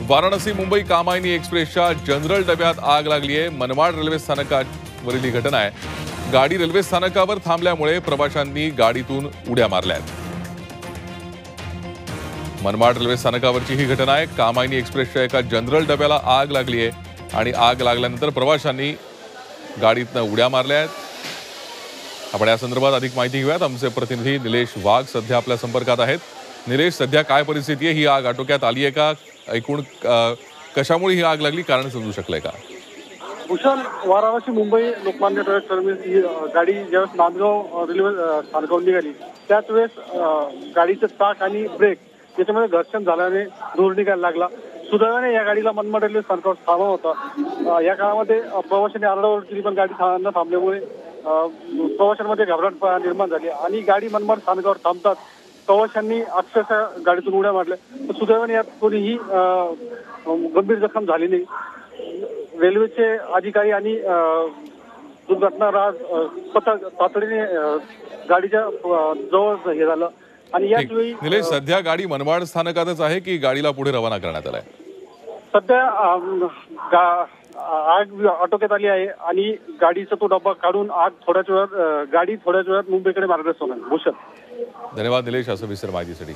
वाराणसी मुंबई कामायनी एक्सप्रेसच्या जनरल डब्यात आग लागली आहे। मनमाड रेल्वे स्थानकावरील ही घटना आहे। गाडी रेल्वे स्थानकावर थांबल्यामुळे प्रवाशांनी गाडीतून उड्या मारल्या। मनमाड रेल्वे स्थानकावरची ही घटना आहे। कामायनी एक्सप्रेसच्या एका जनरल डब्याला आग लागली आहे आणि आग लागल्यानंतर प्रवाशांनी गाडीतून उड्या मारल्या आहेत। आपण या संदर्भात अधिक माहिती घेऊयात। आमचे प्रतिनिधी निलेश वाघ सध्या आपल्या संपर्कात आहेत। निलेश, सध्या काय परिस्थिती आहे? ही आग आटोक्यात आली आहे का? एकूण कशामुळे ही आग लागली, कारण समजू शकलंय का? भूषण, वाराणसी मुंबई लोकमान्य टिळक टर्मिनस ही गाडी ज्यावेळेस नांदगाव रेल्वे स्थानकावरून निघाली त्याच वेळेस गाडीचं चाक आणि ब्रेक याच्यामध्ये घर्षण झाल्याने धूर निघायला लागला। सुदैवाने या गाडीला मनमाड रेल्वे स्थानकावर थांबवा होता। या काळामध्ये प्रवाशांनी आरडाओरड केली, पण गाडी न थांबल्यामुळे प्रवाशांमध्ये घबराट निर्माण झाली आणि गाडी मनमाड स्थानकावर थांबतात प्रवाशांनी अक्षरशः गाडीतून उड्या मारल्या। सुदैवाने यात कोणीही गंभीर जखम झाली नाही। रेल्वेचे अधिकारी आणि दुर्घटना पथक तातडीने गाडीच्या जवळ हे झालं आणि याच वेळी निलेश, सध्या गाडी मनमाड स्थानकातच आहे की गाडीला पुढे रवाना करण्यात आलाय? सध्या आग आटोक्यात आली आहे आणि गाडीचा तो डब्बा काढून गाडी थोड्याच वेळात मुंबईकडे मार्गस्थ होणार। भूषण, धन्यवाद निलेश, असं विस्तार माहितीसाठी।